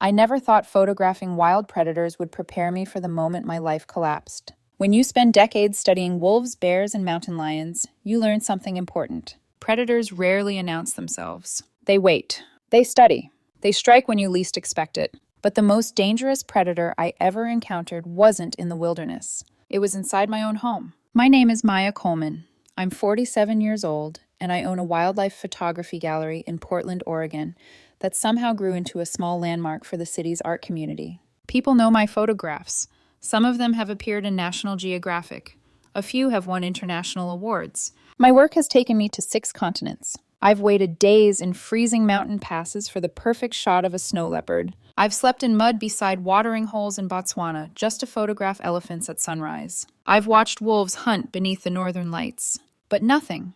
I never thought photographing wild predators would prepare me for the moment my life collapsed. When you spend decades studying wolves, bears, and mountain lions, you learn something important. Predators rarely announce themselves. They wait. They study. They strike when you least expect it. But the most dangerous predator I ever encountered wasn't in the wilderness. It was inside my own home. My name is Maya Coleman. I'm 47 years old, and I own a wildlife photography gallery in Portland, Oregon, that somehow grew into a small landmark for the city's art community. People know my photographs. Some of them have appeared in National Geographic. A few have won international awards. My work has taken me to 6 continents. I've waited days in freezing mountain passes for the perfect shot of a snow leopard. I've slept in mud beside watering holes in Botswana just to photograph elephants at sunrise. I've watched wolves hunt beneath the northern lights. But nothing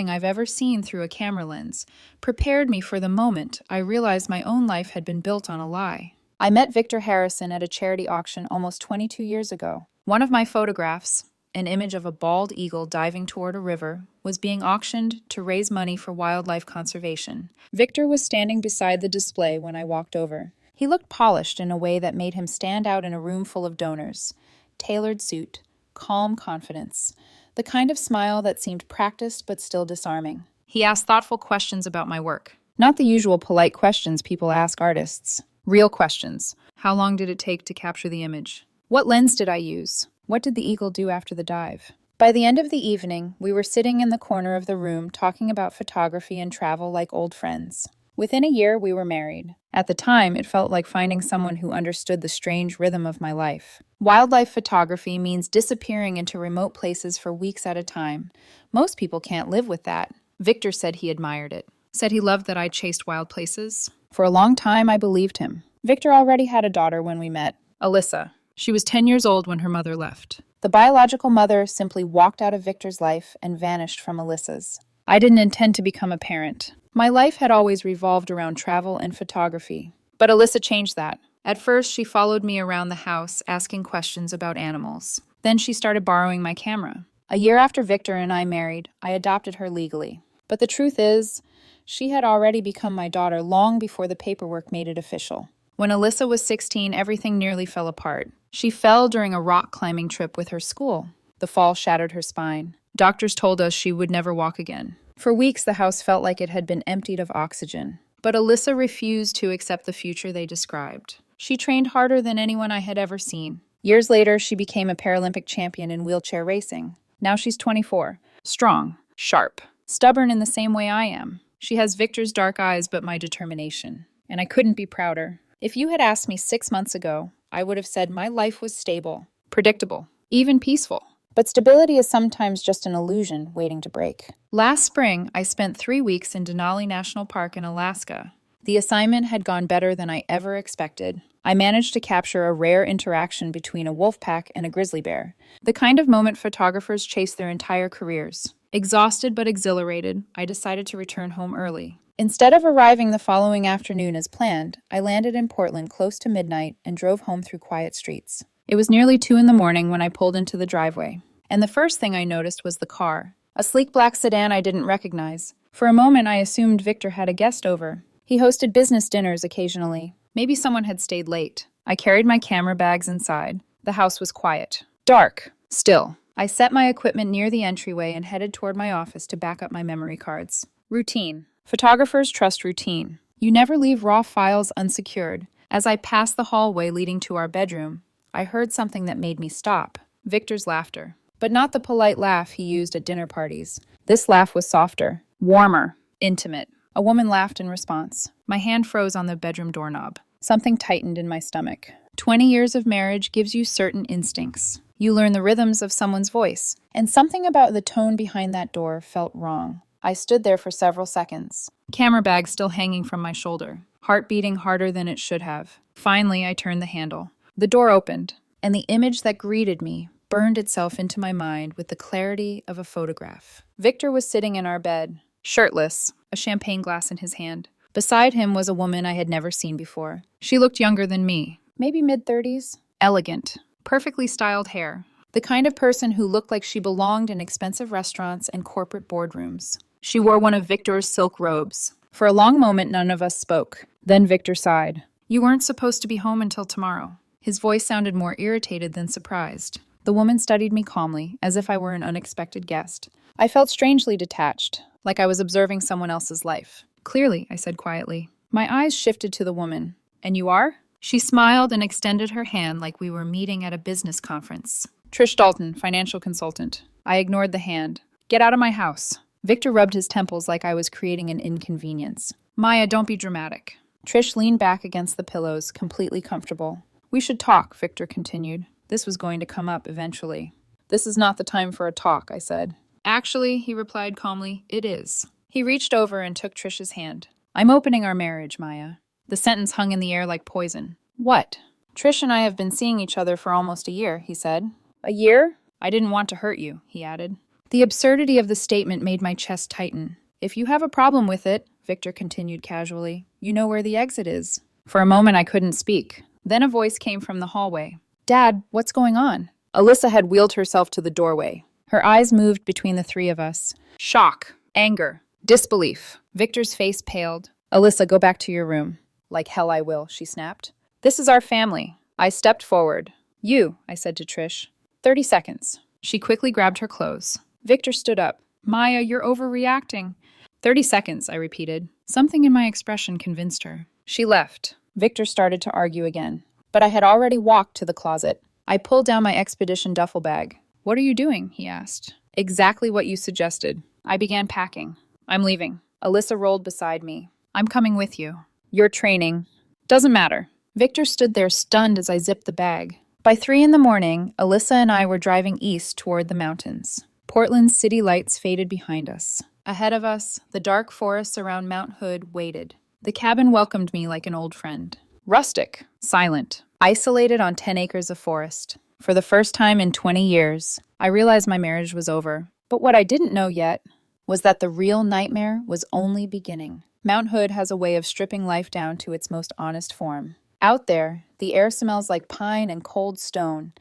I've ever seen through a camera lens prepared me for the moment I realized my own life had been built on a lie. I met Victor Harrison at a charity auction almost 22 years ago. One of my photographs, an image of a bald eagle diving toward a river, was being auctioned to raise money for wildlife conservation. Victor was standing beside the display when I walked over. He looked polished in a way that made him stand out in a room full of donors. Tailored suit, calm confidence, the kind of smile that seemed practiced but still disarming. He asked thoughtful questions about my work. Not the usual polite questions people ask artists. Real questions. How long did it take to capture the image? What lens did I use? What did the eagle do after the dive? By the end of the evening, we were sitting in the corner of the room talking about photography and travel like old friends. Within a year, we were married. At the time, it felt like finding someone who understood the strange rhythm of my life. Wildlife photography means disappearing into remote places for weeks at a time. Most people can't live with that. Victor said he admired it. Said he loved that I chased wild places. For a long time, I believed him. Victor already had a daughter when we met, Alyssa. She was 10 years old when her mother left. The biological mother simply walked out of Victor's life and vanished from Alyssa's. I didn't intend to become a parent. My life had always revolved around travel and photography. But Alyssa changed that. At first, she followed me around the house, asking questions about animals. Then she started borrowing my camera. A year after Victor and I married, I adopted her legally. But the truth is, she had already become my daughter long before the paperwork made it official. When Alyssa was 16, everything nearly fell apart. She fell during a rock climbing trip with her school. The fall shattered her spine. Doctors told us she would never walk again. For weeks, the house felt like it had been emptied of oxygen. But Alyssa refused to accept the future they described. She trained harder than anyone I had ever seen. Years later, she became a Paralympic champion in wheelchair racing. Now she's 24. Strong, sharp, stubborn in the same way I am. She has Victor's dark eyes but my determination. And I couldn't be prouder. If you had asked me 6 months ago, I would have said my life was stable, predictable, even peaceful. But stability is sometimes just an illusion waiting to break. Last spring, I spent 3 weeks in Denali National Park in Alaska. The assignment had gone better than I ever expected. I managed to capture a rare interaction between a wolf pack and a grizzly bear, the kind of moment photographers chase their entire careers. Exhausted but exhilarated, I decided to return home early. Instead of arriving the following afternoon as planned, I landed in Portland close to midnight and drove home through quiet streets. It was nearly 2 in the morning when I pulled into the driveway, and the first thing I noticed was the car, a sleek black sedan I didn't recognize. For a moment, I assumed Victor had a guest over. He hosted business dinners occasionally. Maybe someone had stayed late. I carried my camera bags inside. The house was quiet, dark, still. I set my equipment near the entryway and headed toward my office to back up my memory cards. Routine. Photographers trust routine. You never leave raw files unsecured. As I passed the hallway leading to our bedroom, I heard something that made me stop. Victor's laughter. But not the polite laugh he used at dinner parties. This laugh was softer, warmer, intimate. A woman laughed in response. My hand froze on the bedroom doorknob. Something tightened in my stomach. 20 years of marriage gives you certain instincts. You learn the rhythms of someone's voice. And something about the tone behind that door felt wrong. I stood there for several seconds. Camera bag still hanging from my shoulder. Heart beating harder than it should have. Finally, I turned the handle. The door opened, and the image that greeted me burned itself into my mind with the clarity of a photograph. Victor was sitting in our bed, shirtless, a champagne glass in his hand. Beside him was a woman I had never seen before. She looked younger than me, maybe mid-30s. Elegant, perfectly styled hair. The kind of person who looked like she belonged in expensive restaurants and corporate boardrooms. She wore one of Victor's silk robes. For a long moment, none of us spoke. Then Victor sighed. You weren't supposed to be home until tomorrow." His voice sounded more irritated than surprised. The woman studied me calmly, as if I were an unexpected guest. I felt strangely detached, like I was observing someone else's life. "Clearly," I said quietly. My eyes shifted to the woman. "And you are?" She smiled and extended her hand like we were meeting at a business conference. "Trish Dalton, financial consultant." I ignored the hand. "Get out of my house." Victor rubbed his temples like I was creating an inconvenience. "Maya, don't be dramatic." Trish leaned back against the pillows, completely comfortable. "We should talk," Victor continued. This was going to come up eventually. "This is not the time for a talk," I said. "Actually," he replied calmly, "it is." He reached over and took Trish's hand. "I'm opening our marriage, Maya." The sentence hung in the air like poison. "What?" "Trish and I have been seeing each other for almost a year," he said. "A year?" "I didn't want to hurt you," he added. The absurdity of the statement made my chest tighten. "If you have a problem with it," Victor continued casually, "you know where the exit is." For a moment I couldn't speak. Then a voice came from the hallway. "Dad, what's going on?" Alyssa had wheeled herself to the doorway. Her eyes moved between the three of us. Shock, anger, disbelief. Victor's face paled. "Alyssa, go back to your room." "Like hell I will," she snapped. "This is our family." I stepped forward. "You," I said to Trish. 30 seconds. She quickly grabbed her clothes. Victor stood up. "Maya, you're overreacting." 30 seconds, I repeated. Something in my expression convinced her. She left. Victor started to argue again. But I had already walked to the closet. I pulled down my expedition duffel bag. "What are you doing?" he asked. "Exactly what you suggested." I began packing. "I'm leaving." Alyssa rolled beside me. "I'm coming with you." "You're training." "Doesn't matter." Victor stood there stunned as I zipped the bag. By 3 in the morning, Alyssa and I were driving east toward the mountains. Portland's city lights faded behind us. Ahead of us, the dark forests around Mount Hood waited. The cabin welcomed me like an old friend. Rustic, silent, isolated on 10 acres of forest. For the first time in 20 years, I realized my marriage was over. But what I didn't know yet was that the real nightmare was only beginning. Mount Hood has a way of stripping life down to its most honest form. Out there, the air smells like pine and cold stone.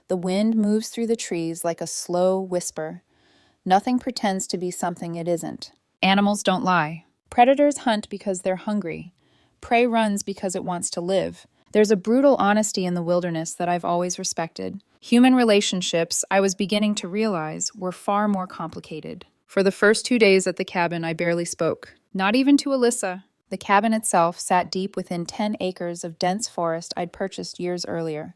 The wind moves through the trees like a slow whisper. Nothing pretends to be something it isn't. Animals don't lie. Predators hunt because they're hungry. Prey runs because it wants to live. There's a brutal honesty in the wilderness that I've always respected. Human relationships, I was beginning to realize, were far more complicated. For the first 2 days at the cabin, I barely spoke. Not even to Alyssa. The cabin itself sat deep within 10 acres of dense forest I'd purchased years earlier.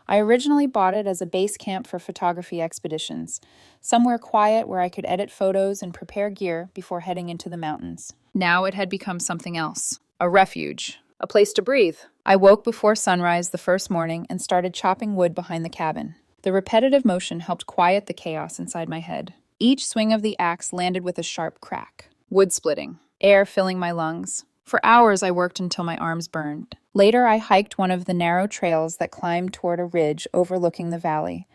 I originally bought it as a base camp for photography expeditions, somewhere quiet where I could edit photos and prepare gear before heading into the mountains. Now it had become something else. A refuge. A place to breathe. I woke before sunrise the first morning and started chopping wood behind the cabin. The repetitive motion helped quiet the chaos inside my head. Each swing of the axe landed with a sharp crack. Wood splitting. Air filling my lungs. For hours I worked until my arms burned. Later I hiked one of the narrow trails that climbed toward a ridge overlooking the valley.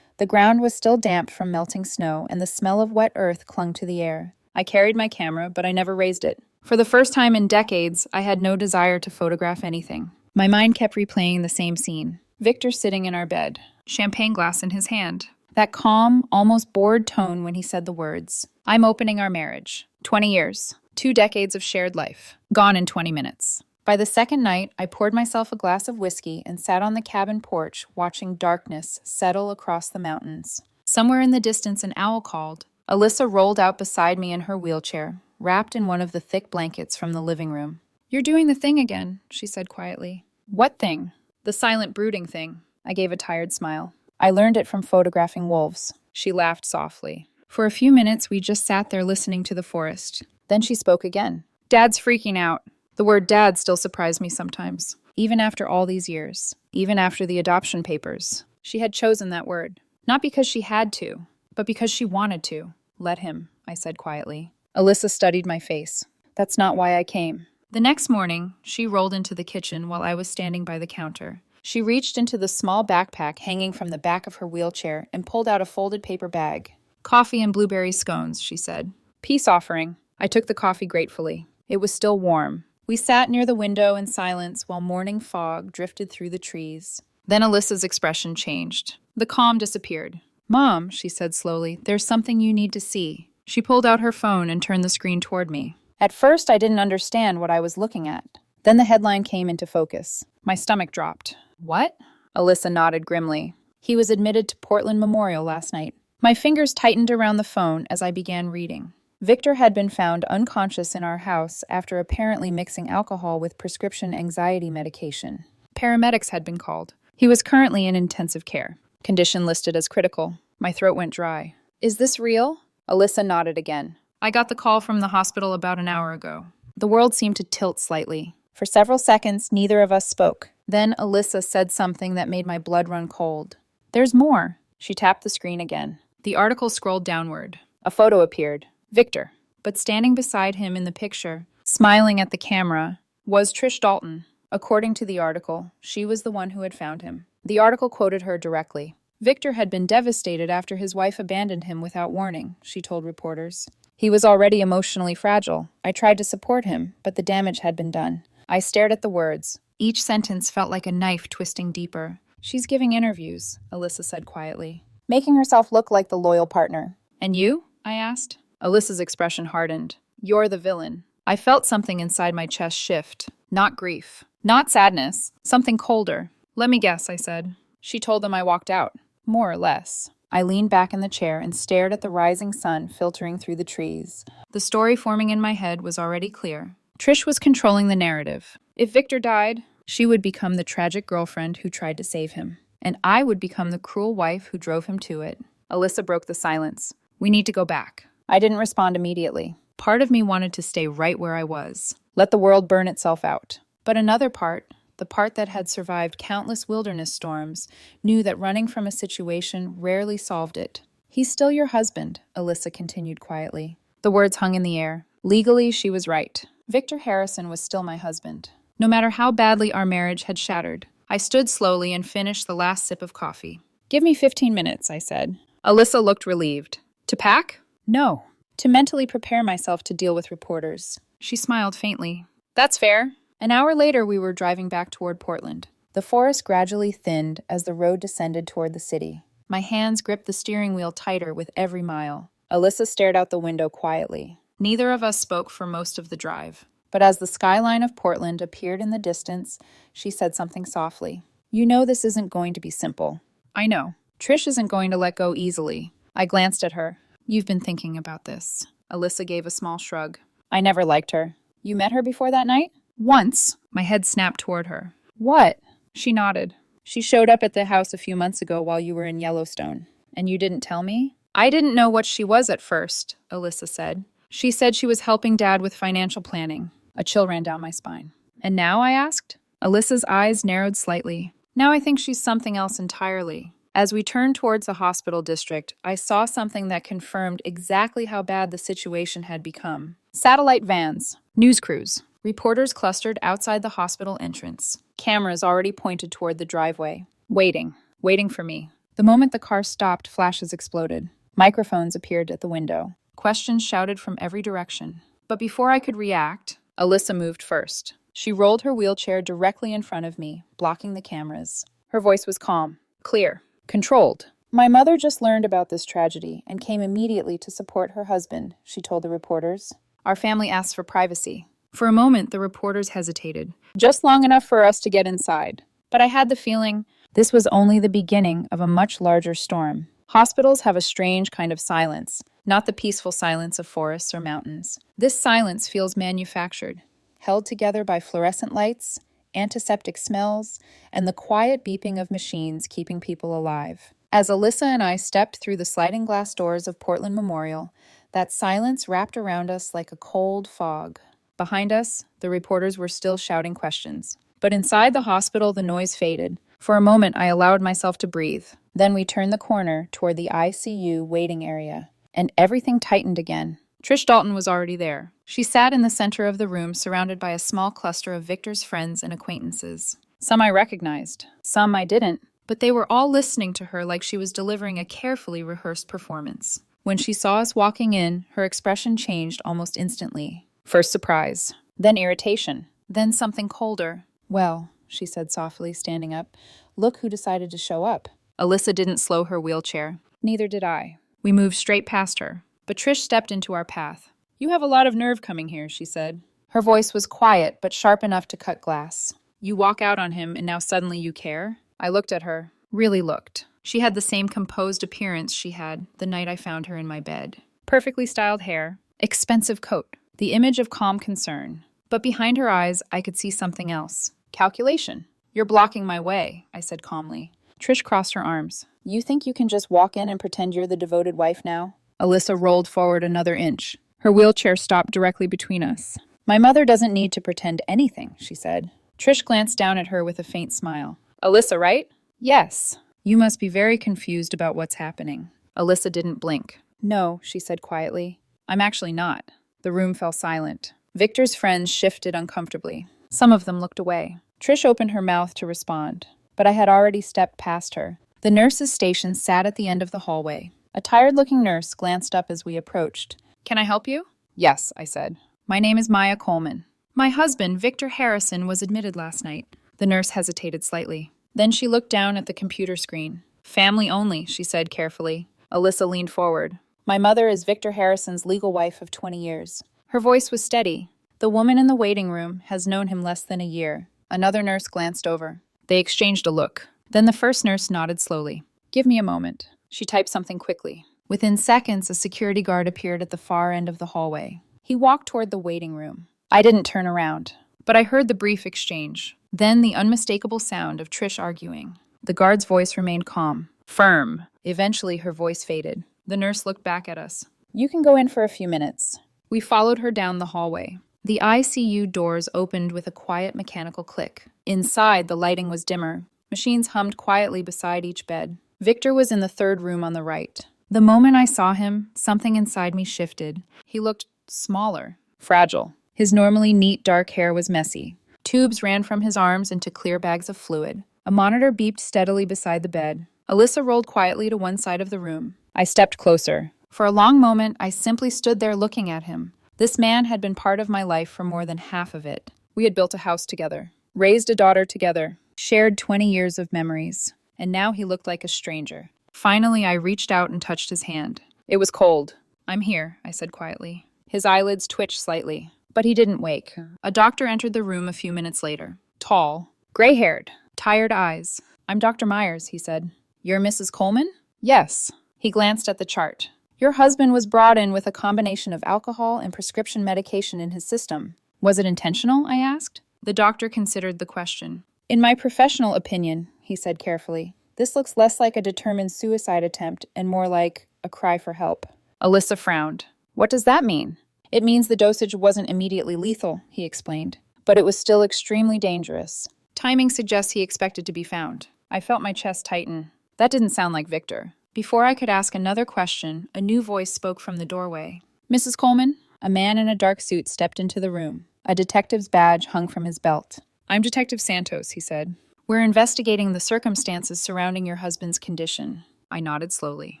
The ground was still damp from melting snow, and the smell of wet earth clung to the air. I carried my camera, but I never raised it. For the first time in decades, I had no desire to photograph anything. My mind kept replaying the same scene. Victor sitting in our bed, champagne glass in his hand. That calm, almost bored tone when he said the words, "I'm opening our marriage." 20 years. 2 decades of shared life. Gone in 20 minutes. By the second night, I poured myself a glass of whiskey and sat on the cabin porch watching darkness settle across the mountains. Somewhere in the distance, an owl called. Alyssa rolled out beside me in her wheelchair, wrapped in one of the thick blankets from the living room. "You're doing the thing again," she said quietly. "What thing?" "The silent brooding thing." I gave a tired smile. "I learned it from photographing wolves." She laughed softly. For a few minutes, we just sat there listening to the forest. Then she spoke again. "Dad's freaking out." The word dad still surprised me sometimes. Even after all these years. Even after the adoption papers. She had chosen that word. Not because she had to, but because she wanted to. "Let him," I said quietly. Alyssa studied my face. "That's not why I came." The next morning, she rolled into the kitchen while I was standing by the counter. She reached into the small backpack hanging from the back of her wheelchair and pulled out a folded paper bag. "Coffee and blueberry scones," she said. "Peace offering." I took the coffee gratefully. It was still warm. We sat near the window in silence while morning fog drifted through the trees. Then Alyssa's expression changed. The calm disappeared. "Mom," she said slowly, "there's something you need to see." She pulled out her phone and turned the screen toward me. At first, I didn't understand what I was looking at. Then the headline came into focus. My stomach dropped. What? Alyssa nodded grimly. He was admitted to Portland Memorial last night. My fingers tightened around the phone as I began reading. Victor had been found unconscious in our house after apparently mixing alcohol with prescription anxiety medication. Paramedics had been called. He was currently in intensive care. Condition listed as critical. My throat went dry. Is this real? Alyssa nodded again. I got the call from the hospital about an hour ago. The world seemed to tilt slightly. For several seconds, neither of us spoke. Then Alyssa said something that made my blood run cold. There's more. She tapped the screen again. The article scrolled downward. A photo appeared. Victor. But standing beside him in the picture, smiling at the camera, was Trish Dalton. According to the article, she was the one who had found him. The article quoted her directly. Victor had been devastated after his wife abandoned him without warning, she told reporters. He was already emotionally fragile. I tried to support him, but the damage had been done. I stared at the words. Each sentence felt like a knife twisting deeper. She's giving interviews, Alyssa said quietly, making herself look like the loyal partner. And you? I asked. Alyssa's expression hardened. You're the villain. I felt something inside my chest shift. Not grief. Not sadness. Something colder. Let me guess, I said. She told them I walked out. More or less. I leaned back in the chair and stared at the rising sun filtering through the trees. The story forming in my head was already clear. Trish was controlling the narrative. If Victor died, she would become the tragic girlfriend who tried to save him. And I would become the cruel wife who drove him to it. Alyssa broke the silence. We need to go back. I didn't respond immediately. Part of me wanted to stay right where I was. Let the world burn itself out. But another part, the part that had survived countless wilderness storms, knew that running from a situation rarely solved it. He's still your husband, Alyssa continued quietly. The words hung in the air. Legally, she was right. Victor Harrison was still my husband. No matter how badly our marriage had shattered. I stood slowly and finished the last sip of coffee. Give me 15 minutes, I said. Alyssa looked relieved. To pack? No. To mentally prepare myself to deal with reporters. She smiled faintly. That's fair. An hour later, we were driving back toward Portland. The forest gradually thinned as the road descended toward the city. My hands gripped the steering wheel tighter with every mile. Alyssa stared out the window quietly. Neither of us spoke for most of the drive. But as the skyline of Portland appeared in the distance, she said something softly. You know this isn't going to be simple. I know. Trish isn't going to let go easily. I glanced at her. You've been thinking about this. Alyssa gave a small shrug. I never liked her. You met her before that night? Once. My head snapped toward her. What? She nodded. She showed up at the house a few months ago while you were in Yellowstone. And you didn't tell me? I didn't know what she was at first, Alyssa said. She said she was helping Dad with financial planning. A chill ran down my spine. And now, I asked? Alyssa's eyes narrowed slightly. Now I think she's something else entirely. As we turned towards the hospital district, I saw something that confirmed exactly how bad the situation had become. Satellite vans, news crews, reporters clustered outside the hospital entrance. Cameras already pointed toward the driveway. Waiting for me. The moment the car stopped, flashes exploded. Microphones appeared at the window. Questions shouted from every direction. But before I could react, Alyssa moved first. She rolled her wheelchair directly in front of me, blocking the cameras. Her voice was calm, clear, controlled. My mother just learned about this tragedy and came immediately to support her husband, she told the reporters. Our family asked for privacy. For a moment, the reporters hesitated, just long enough for us to get inside. But I had the feeling this was only the beginning of a much larger storm. Hospitals have a strange kind of silence, not the peaceful silence of forests or mountains. This silence feels manufactured, held together by fluorescent lights, antiseptic smells, and the quiet beeping of machines keeping people alive. As Alyssa and I stepped through the sliding glass doors of Portland Memorial, that silence wrapped around us like a cold fog. Behind us, the reporters were still shouting questions. But inside the hospital, the noise faded. For a moment, I allowed myself to breathe. Then we turned the corner toward the ICU waiting area, and everything tightened again. Trish Dalton was already there. She sat in the center of the room, surrounded by a small cluster of Victor's friends and acquaintances. Some I recognized, some I didn't, but they were all listening to her like she was delivering a carefully rehearsed performance. When she saw us walking in, her expression changed almost instantly. First surprise, then irritation, then something colder. Well, she said softly, standing up, look who decided to show up. Alyssa didn't slow her wheelchair. Neither did I. We moved straight past her, but Trish stepped into our path. You have a lot of nerve coming here, she said. Her voice was quiet, but sharp enough to cut glass. You walk out on him, and now suddenly you care? I looked at her. Really looked. She had the same composed appearance she had the night I found her in my bed. Perfectly styled hair. Expensive coat. The image of calm concern. But behind her eyes, I could see something else. Calculation. You're blocking my way, I said calmly. Trish crossed her arms. You think you can just walk in and pretend you're the devoted wife now? Alyssa rolled forward another inch. Her wheelchair stopped directly between us. My mother doesn't need to pretend anything, she said. Trish glanced down at her with a faint smile. Alyssa, right? Yes. You must be very confused about what's happening. Alyssa didn't blink. No, she said quietly. I'm actually not. The room fell silent. Victor's friends shifted uncomfortably. Some of them looked away. Trish opened her mouth to respond, but I had already stepped past her. The nurse's station sat at the end of the hallway. A tired-looking nurse glanced up as we approached. Can I help you? Yes, I said. My name is Maya Coleman. My husband, Victor Harrison, was admitted last night. The nurse hesitated slightly. Then she looked down at the computer screen. Family only, she said carefully. Alyssa leaned forward. My mother is Victor Harrison's legal wife of 20 years. Her voice was steady. The woman in the waiting room has known him less than a year. Another nurse glanced over. They exchanged a look. Then the first nurse nodded slowly. Give me a moment. She typed something quickly. Within seconds, a security guard appeared at the far end of the hallway. He walked toward the waiting room. I didn't turn around, but I heard the brief exchange. Then the unmistakable sound of Trish arguing. The guard's voice remained calm, firm. Eventually, her voice faded. The nurse looked back at us. You can go in for a few minutes. We followed her down the hallway. The ICU doors opened with a quiet mechanical click. Inside, the lighting was dimmer. Machines hummed quietly beside each bed. Victor was in the third room on the right. The moment I saw him, something inside me shifted. He looked smaller, fragile. His normally neat dark hair was messy. Tubes ran from his arms into clear bags of fluid. A monitor beeped steadily beside the bed. Alyssa rolled quietly to one side of the room. I stepped closer. For a long moment, I simply stood there looking at him. This man had been part of my life for more than half of it. We had built a house together, raised a daughter together, shared 20 years of memories, and now he looked like a stranger. Finally, I reached out and touched his hand. It was cold. I'm here, I said quietly. His eyelids twitched slightly, but he didn't wake. A doctor entered the room a few minutes later. Tall, gray-haired, tired eyes. I'm Dr. Myers, he said. You're Mrs. Coleman? Yes. He glanced at the chart. Your husband was brought in with a combination of alcohol and prescription medication in his system. Was it intentional? I asked. The doctor considered the question. In my professional opinion, he said carefully, this looks less like a determined suicide attempt and more like a cry for help. Alyssa frowned. What does that mean? It means the dosage wasn't immediately lethal, he explained, but it was still extremely dangerous. Timing suggests he expected to be found. I felt my chest tighten. That didn't sound like Victor. Before I could ask another question, a new voice spoke from the doorway. Mrs. Coleman? A man in a dark suit stepped into the room. A detective's badge hung from his belt. I'm Detective Santos, he said. We're investigating the circumstances surrounding your husband's condition. I nodded slowly.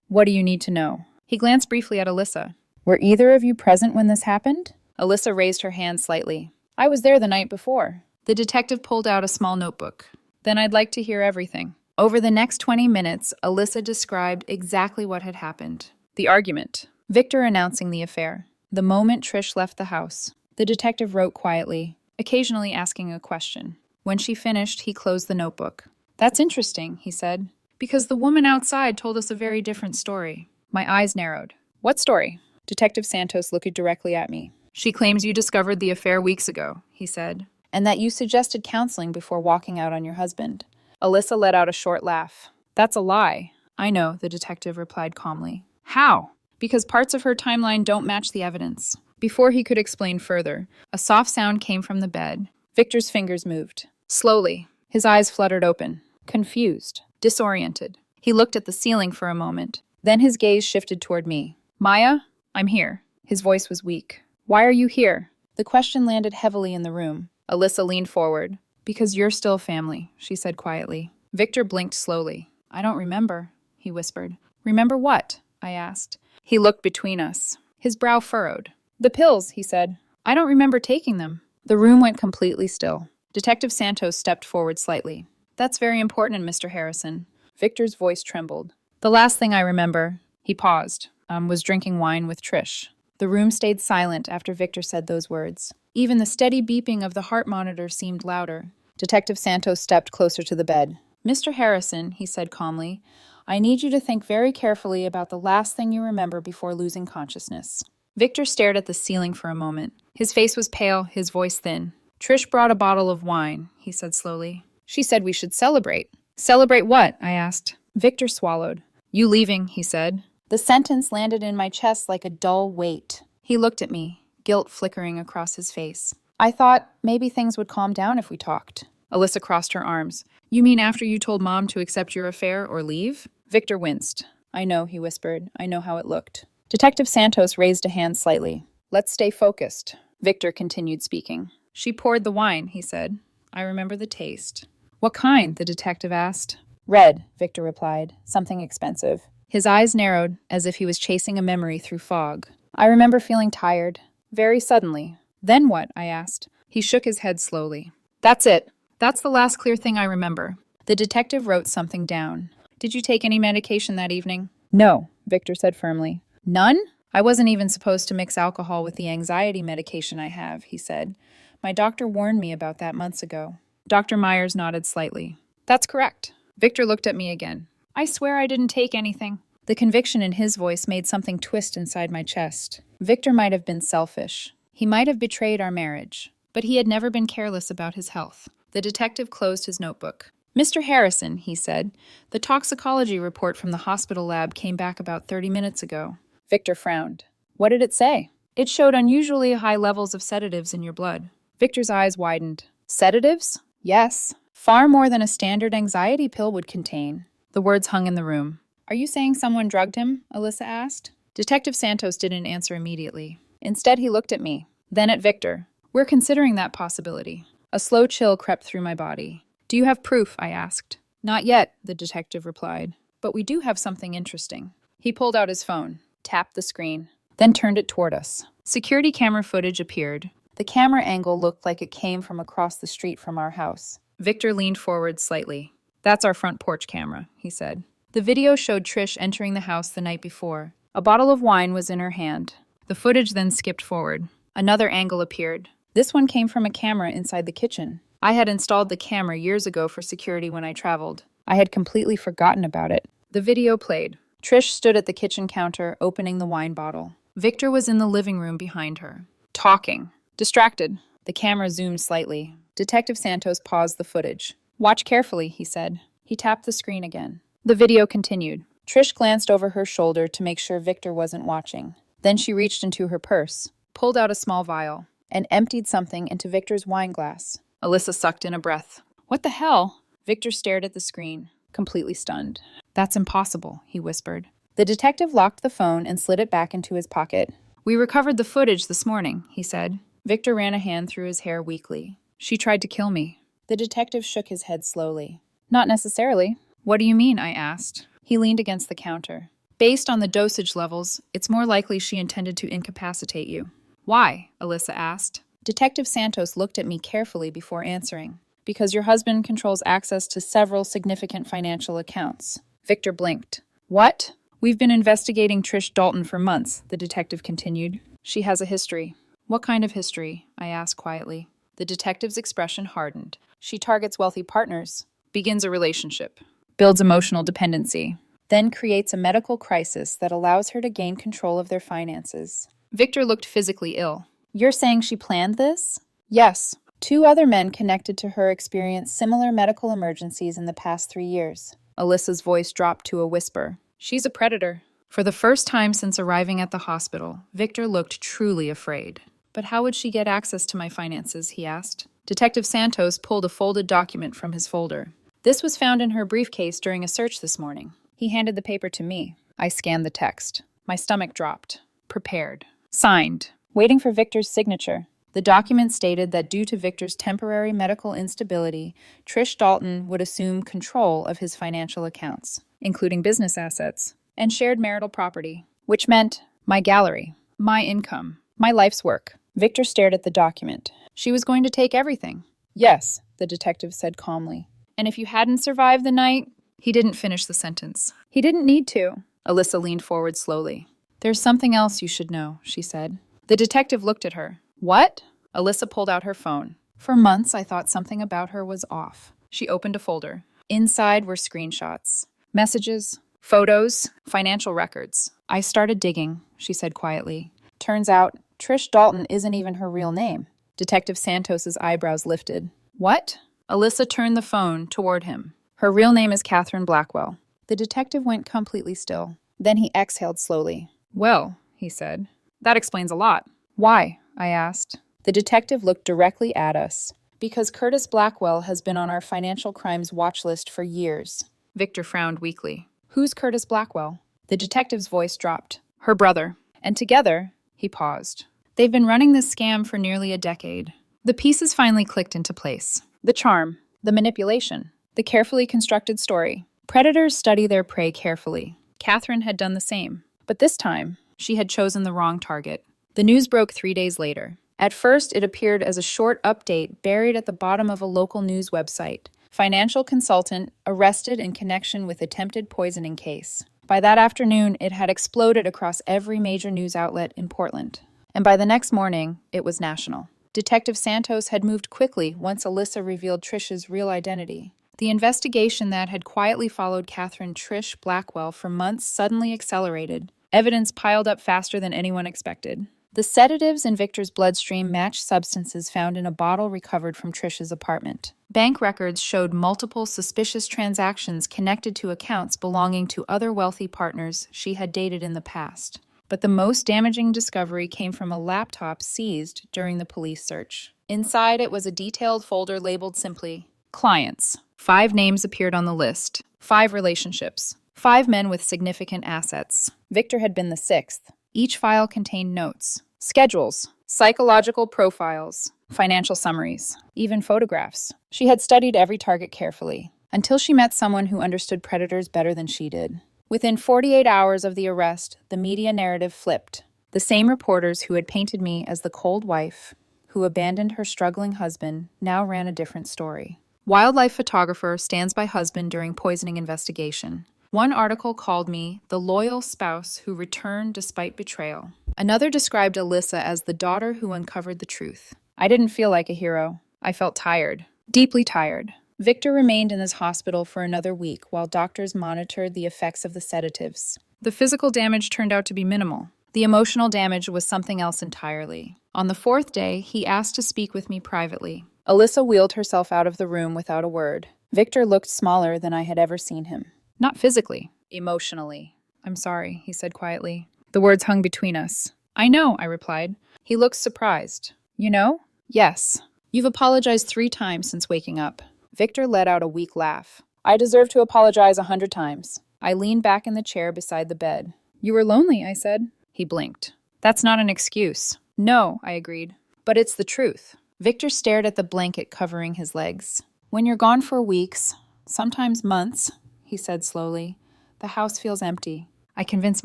What do you need to know? He glanced briefly at Alyssa. Were either of you present when this happened? Alyssa raised her hand slightly. I was there the night before. The detective pulled out a small notebook. Then I'd like to hear everything. Over the next 20 minutes, Alyssa described exactly what had happened. The argument. Victor announcing the affair. The moment Trish left the house. The detective wrote quietly, occasionally asking a question. When she finished, he closed the notebook. That's interesting, he said, because the woman outside told us a very different story. My eyes narrowed. What story? Detective Santos looked directly at me. She claims you discovered the affair weeks ago, he said, and that you suggested counseling before walking out on your husband. Alyssa let out a short laugh. That's a lie. I know, the detective replied calmly. How? Because parts of her timeline don't match the evidence. Before he could explain further, a soft sound came from the bed. Victor's fingers moved. Slowly, his eyes fluttered open, confused, disoriented. He looked at the ceiling for a moment. Then his gaze shifted toward me. Maya, I'm here. His voice was weak. Why are you here? The question landed heavily in the room. Alyssa leaned forward. Because you're still family, she said quietly. Victor blinked slowly. I don't remember, he whispered. Remember what? I asked. He looked between us. His brow furrowed. The pills, he said. I don't remember taking them. The room went completely still. Detective Santos stepped forward slightly. That's very important, Mr. Harrison. Victor's voice trembled. The last thing I remember, he paused, was drinking wine with Trish. The room stayed silent after Victor said those words. Even the steady beeping of the heart monitor seemed louder. Detective Santos stepped closer to the bed. "Mr. Harrison," he said calmly, "I need you to think very carefully about the last thing you remember before losing consciousness." Victor stared at the ceiling for a moment. His face was pale, his voice thin. "Trish brought a bottle of wine," he said slowly. "She said we should celebrate." "Celebrate what?" I asked. Victor swallowed. "You leaving," he said. The sentence landed in my chest like a dull weight. He looked at me, guilt flickering across his face. "I thought maybe things would calm down if we talked." Alyssa crossed her arms. "You mean after you told Mom to accept your affair or leave?" Victor winced. "I know," he whispered. "I know how it looked." Detective Santos raised a hand slightly. "Let's stay focused." Victor continued speaking. "She poured the wine," he said. "I remember the taste." "What kind?" the detective asked. "Red," Victor replied. "Something expensive." His eyes narrowed, as if he was chasing a memory through fog. "I remember feeling tired. Very suddenly." "Then what?" I asked. He shook his head slowly. "That's it. That's the last clear thing I remember." The detective wrote something down. "Did you take any medication that evening?" "No," Victor said firmly. "None? I wasn't even supposed to mix alcohol with the anxiety medication I have," he said. "My doctor warned me about that months ago." Dr. Myers nodded slightly. "That's correct." Victor looked at me again. "I swear I didn't take anything." The conviction in his voice made something twist inside my chest. Victor might have been selfish. He might have betrayed our marriage. But he had never been careless about his health. The detective closed his notebook. "Mr. Harrison," he said, "the toxicology report from the hospital lab came back about 30 minutes ago." Victor frowned. "What did it say?" "It showed unusually high levels of sedatives in your blood." Victor's eyes widened. "Sedatives?" "Yes. Far more than a standard anxiety pill would contain." The words hung in the room. "Are you saying someone drugged him?" Alyssa asked. Detective Santos didn't answer immediately. Instead, he looked at me, then at Victor. "We're considering that possibility." A slow chill crept through my body. "Do you have proof?" I asked. "Not yet," the detective replied. "But we do have something interesting." He pulled out his phone, tapped the screen, then turned it toward us. Security camera footage appeared. The camera angle looked like it came from across the street from our house. Victor leaned forward slightly. "That's our front porch camera," he said. The video showed Trish entering the house the night before. A bottle of wine was in her hand. The footage then skipped forward. Another angle appeared. This one came from a camera inside the kitchen. I had installed the camera years ago for security when I traveled. I had completely forgotten about it. The video played. Trish stood at the kitchen counter, opening the wine bottle. Victor was in the living room behind her, talking. Distracted. The camera zoomed slightly. Detective Santos paused the footage. "Watch carefully," he said. He tapped the screen again. The video continued. Trish glanced over her shoulder to make sure Victor wasn't watching. Then she reached into her purse, pulled out a small vial, and emptied something into Victor's wine glass. Alyssa sucked in a breath. "What the hell?" Victor stared at the screen, completely stunned. "That's impossible," he whispered. The detective locked the phone and slid it back into his pocket. "We recovered the footage this morning," he said. Victor ran a hand through his hair weakly. "She tried to kill me." The detective shook his head slowly. "Not necessarily." "What do you mean?" I asked. He leaned against the counter. "Based on the dosage levels, it's more likely she intended to incapacitate you." "Why?" Alyssa asked. Detective Santos looked at me carefully before answering. "Because your husband controls access to several significant financial accounts." Victor blinked. "What?" "We've been investigating Trish Dalton for months," the detective continued. "She has a history." "What kind of history?" I asked quietly. The detective's expression hardened. "She targets wealthy partners, begins a relationship, builds emotional dependency, then creates a medical crisis that allows her to gain control of their finances." Victor looked physically ill. "You're saying she planned this?" "Yes. 2 other men connected to her experienced similar medical emergencies in the past 3 years." Alyssa's voice dropped to a whisper. "She's a predator." For the first time since arriving at the hospital, Victor looked truly afraid. "But how would she get access to my finances?" he asked. Detective Santos pulled a folded document from his folder. "This was found in her briefcase during a search this morning." He handed the paper to me. I scanned the text. My stomach dropped. Prepared. Signed. Waiting for Victor's signature. The document stated that due to Victor's temporary medical instability, Trish Dalton would assume control of his financial accounts, including business assets, and shared marital property, which meant my gallery, my income, my life's work. Victor stared at the document. "She was going to take everything." "Yes," the detective said calmly. "And if you hadn't survived the night—" He didn't finish the sentence. "He didn't need to." Alyssa leaned forward slowly. "There's something else you should know," she said. The detective looked at her. "What?" Alyssa pulled out her phone. For months, I thought something about her was off. She opened a folder. Inside were screenshots, messages, photos, financial records. I started digging, she said quietly. Turns out, Trish Dalton isn't even her real name. Detective Santos's eyebrows lifted. What? Alyssa turned the phone toward him. Her real name is Catherine Blackwell. The detective went completely still. Then he exhaled slowly. Well, he said, that explains a lot. Why? I asked. The detective looked directly at us. Because Curtis Blackwell has been on our financial crimes watch list for years. Victor frowned weakly. Who's Curtis Blackwell? The detective's voice dropped. Her brother. And together, he paused. They've been running this scam for nearly a decade. The pieces finally clicked into place. The charm, the manipulation, the carefully constructed story. Predators study their prey carefully. Catherine had done the same. But this time, she had chosen the wrong target. The news broke 3 days later. At first, it appeared as a short update buried at the bottom of a local news website. Financial consultant arrested in connection with attempted poisoning case. By that afternoon, it had exploded across every major news outlet in Portland. And by the next morning, it was national. Detective Santos had moved quickly once Alyssa revealed Trish's real identity. The investigation that had quietly followed Catherine Trish Blackwell for months suddenly accelerated. Evidence piled up faster than anyone expected. The sedatives in Victor's bloodstream matched substances found in a bottle recovered from Trish's apartment. Bank records showed multiple suspicious transactions connected to accounts belonging to other wealthy partners she had dated in the past. But the most damaging discovery came from a laptop seized during the police search. Inside it was a detailed folder labeled simply, Clients. 5 names appeared on the list. 5 relationships. 5 men with significant assets. Victor had been the 6th. Each file contained notes, schedules, psychological profiles, financial summaries, even photographs. She had studied every target carefully, until she met someone who understood predators better than she did. Within 48 hours of the arrest, the media narrative flipped. The same reporters who had painted me as the cold wife, who abandoned her struggling husband, now ran a different story. Wildlife photographer stands by husband during poisoning investigation. One article called me the loyal spouse who returned despite betrayal. Another described Alyssa as the daughter who uncovered the truth. I didn't feel like a hero. I felt tired, deeply tired. Victor remained in his hospital for another week while doctors monitored the effects of the sedatives. The physical damage turned out to be minimal. The emotional damage was something else entirely. On the 4th day, he asked to speak with me privately. Alyssa wheeled herself out of the room without a word. Victor looked smaller than I had ever seen him. Not physically, emotionally. I'm sorry, he said quietly. The words hung between us. I know, I replied. He looked surprised. You know? Yes. You've apologized 3 times since waking up. Victor let out a weak laugh. I deserve to apologize 100 times. I leaned back in the chair beside the bed. You were lonely, I said. He blinked. That's not an excuse. No, I agreed. But it's the truth. Victor stared at the blanket covering his legs. When you're gone for weeks, sometimes months, he said slowly, the house feels empty. I convinced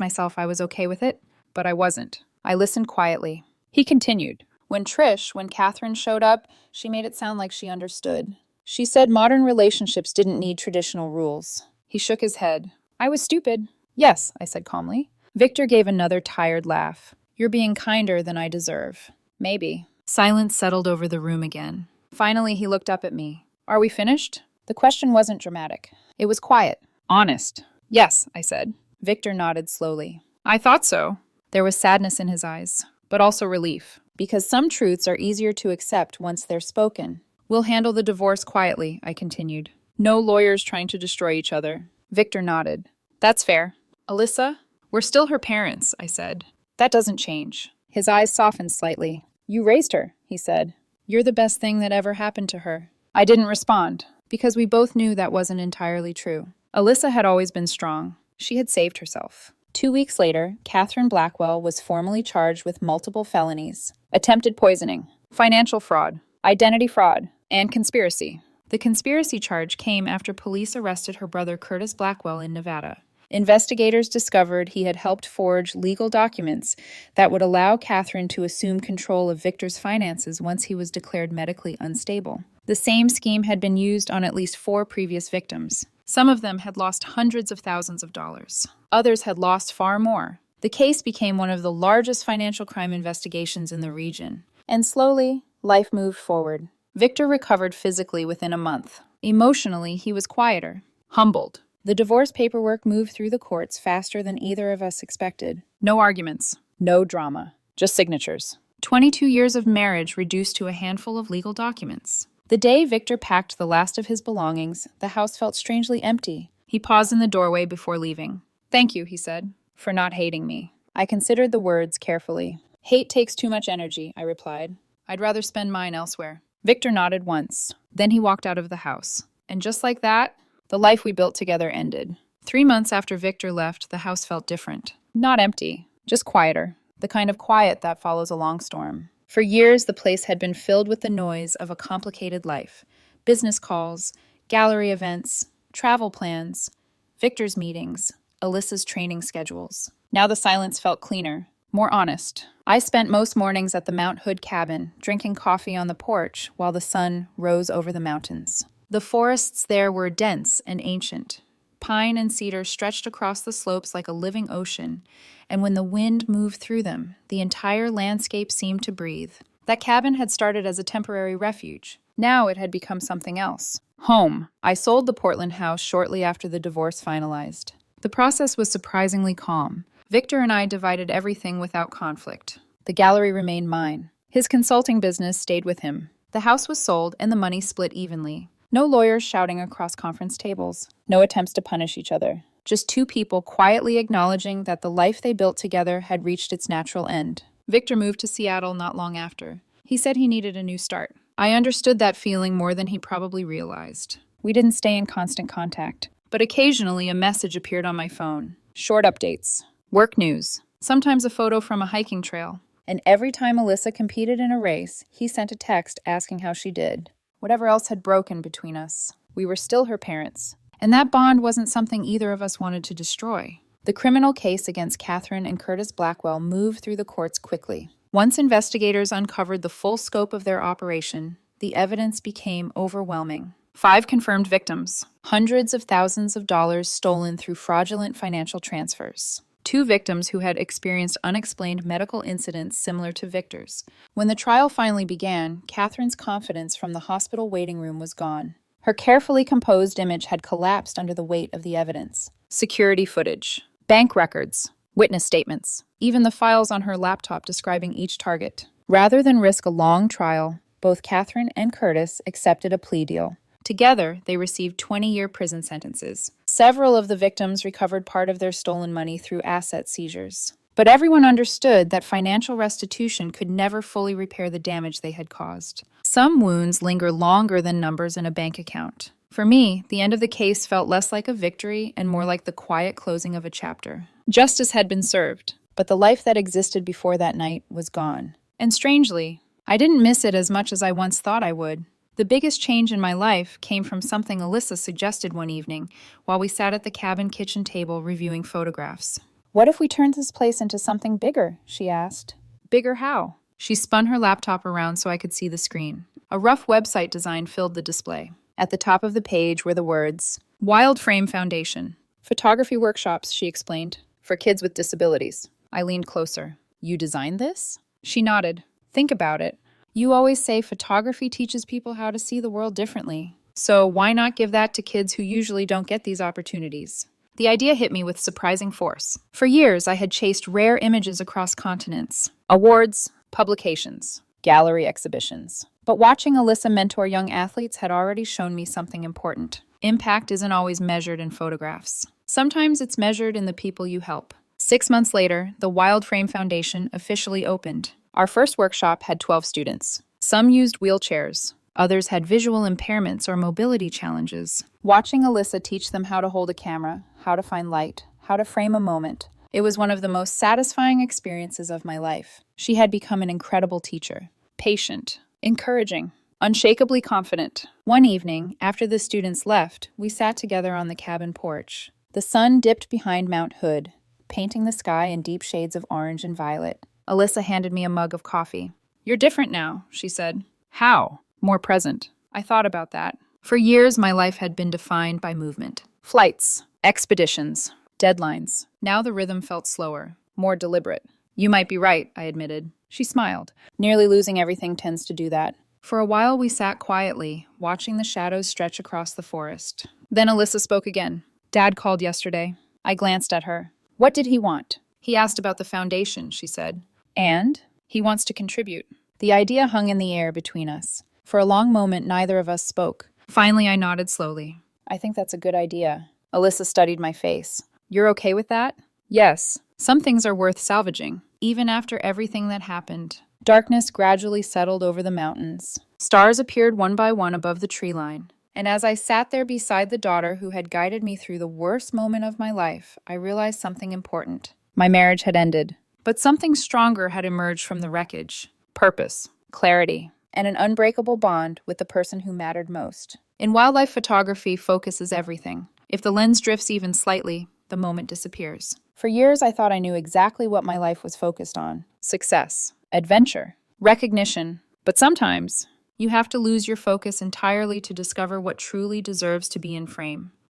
myself I was okay with it, but I wasn't. I listened quietly. He continued. When Catherine showed up, she made it sound like she understood. She said modern relationships didn't need traditional rules. He shook his head. I was stupid. Yes, I said calmly. Victor gave another tired laugh. You're being kinder than I deserve. Maybe. Silence settled over the room again. Finally, he looked up at me. Are we finished? The question wasn't dramatic. It was quiet. Honest. Yes, I said. Victor nodded slowly. I thought so. There was sadness in his eyes, but also relief. Because some truths are easier to accept once they're spoken. We'll handle the divorce quietly, I continued. No lawyers trying to destroy each other. Victor nodded. That's fair. Alyssa? We're still her parents, I said. That doesn't change. His eyes softened slightly. You raised her, he said. You're the best thing that ever happened to her. I didn't respond, because we both knew that wasn't entirely true. Alyssa had always been strong. She had saved herself. 2 weeks later, Catherine Blackwell was formally charged with multiple felonies. Attempted poisoning, financial fraud, identity fraud, and conspiracy. The conspiracy charge came after police arrested her brother Curtis Blackwell in Nevada. Investigators discovered he had helped forge legal documents that would allow Catherine to assume control of Victor's finances once he was declared medically unstable. The same scheme had been used on at least 4 previous victims. Some of them had lost hundreds of thousands of dollars. Others had lost far more. The case became one of the largest financial crime investigations in the region. And slowly, Life moved forward. Victor recovered physically within a month. Emotionally, he was quieter, humbled. The divorce paperwork moved through the courts faster than either of us expected. No arguments, no drama, just signatures. 22 years of marriage reduced to a handful of legal documents. The day Victor packed the last of his belongings, the house felt strangely empty. He paused in the doorway before leaving. "Thank you," he said, "for not hating me." I considered the words carefully. "Hate takes too much energy," I replied. "I'd rather spend mine elsewhere." Victor nodded once. Then he walked out of the house. And just like that, the life we built together ended. 3 months after Victor left, the house felt different. Not empty, just quieter. The kind of quiet that follows a long storm. For years, the place had been filled with the noise of a complicated life. Business calls, gallery events, travel plans, Victor's meetings, Alyssa's training schedules. Now the silence felt cleaner, more honest. I spent most mornings at the Mount Hood cabin, drinking coffee on the porch while the sun rose over the mountains. The forests there were dense and ancient. Pine and cedar stretched across the slopes like a living ocean, and when the wind moved through them, the entire landscape seemed to breathe. That cabin had started as a temporary refuge. Now it had become something else. Home. I sold the Portland house shortly after the divorce finalized. The process was surprisingly calm. Victor and I divided everything without conflict. The gallery remained mine. His consulting business stayed with him. The house was sold and the money split evenly. No lawyers shouting across conference tables. No attempts to punish each other. Just two people quietly acknowledging that the life they built together had reached its natural end. Victor moved to Seattle not long after. He said he needed a new start. I understood that feeling more than he probably realized. We didn't stay in constant contact, but occasionally a message appeared on my phone. Short updates. Work news. Sometimes a photo from a hiking trail. And every time Alyssa competed in a race, he sent a text asking how she did. Whatever else had broken between us, we were still her parents. And that bond wasn't something either of us wanted to destroy. The criminal case against Catherine and Curtis Blackwell moved through the courts quickly. Once investigators uncovered the full scope of their operation, the evidence became overwhelming. 5 confirmed victims. Hundreds of thousands of dollars stolen through fraudulent financial transfers. 2 victims who had experienced unexplained medical incidents similar to Victor's. When the trial finally began, Catherine's confidence from the hospital waiting room was gone. Her carefully composed image had collapsed under the weight of the evidence. Security footage, bank records, witness statements, even the files on her laptop describing each target. Rather than risk a long trial, both Catherine and Curtis accepted a plea deal. Together, they received 20-year prison sentences. Several of the victims recovered part of their stolen money through asset seizures. But everyone understood that financial restitution could never fully repair the damage they had caused. Some wounds linger longer than numbers in a bank account. For me, the end of the case felt less like a victory and more like the quiet closing of a chapter. Justice had been served, but the life that existed before that night was gone. And strangely, I didn't miss it as much as I once thought I would. The biggest change in my life came from something Alyssa suggested one evening while we sat at the cabin kitchen table reviewing photographs. "What if we turned this place into something bigger?" she asked. "Bigger how?" She spun her laptop around so I could see the screen. A rough website design filled the display. At the top of the page were the words, "Wild Frame Foundation. Photography workshops," she explained, "for kids with disabilities." I leaned closer. "You designed this?" She nodded. "Think about it. You always say photography teaches people how to see the world differently. So why not give that to kids who usually don't get these opportunities?" The idea hit me with surprising force. For years, I had chased rare images across continents. Awards, publications, gallery exhibitions. But watching Alyssa mentor young athletes had already shown me something important. Impact isn't always measured in photographs. Sometimes it's measured in the people you help. 6 months later, the Wild Frame Foundation officially opened. Our first workshop had 12 students. Some used wheelchairs. Others had visual impairments or mobility challenges. Watching Alyssa teach them how to hold a camera, how to find light, how to frame a moment, it was one of the most satisfying experiences of my life. She had become an incredible teacher. Patient, encouraging, unshakably confident. One evening, after the students left, we sat together on the cabin porch. The sun dipped behind Mount Hood, painting the sky in deep shades of orange and violet. Alyssa handed me a mug of coffee. "You're different now," she said. "How?" "More present." I thought about that. For years, my life had been defined by movement. Flights, expeditions, deadlines. Now the rhythm felt slower, more deliberate. You might be right, I admitted. She smiled. Nearly losing everything tends to do that. For a while, we sat quietly, watching the shadows stretch across the forest. Then Alyssa spoke again. Dad called yesterday. I glanced at her. What did he want? He asked about the foundation, she said. And? He wants to contribute. The idea hung in the air between us. For a long moment, neither of us spoke. Finally, I nodded slowly. I think that's a good idea. Alyssa studied my face. You're okay with that? Yes. Some things are worth salvaging, even after everything that happened. Darkness gradually settled over the mountains. Stars appeared one by one above the tree line. And as I sat there beside the daughter who had guided me through the worst moment of my life, I realized something important. My marriage had ended, but something stronger had emerged from the wreckage. Purpose, clarity, and an unbreakable bond with the person who mattered most. In wildlife photography, focus is everything. If the lens drifts even slightly, the moment disappears. For years, I thought I knew exactly what my life was focused on. Success, adventure, recognition. But sometimes, you have to lose your focus entirely to discover what truly deserves to be in frame.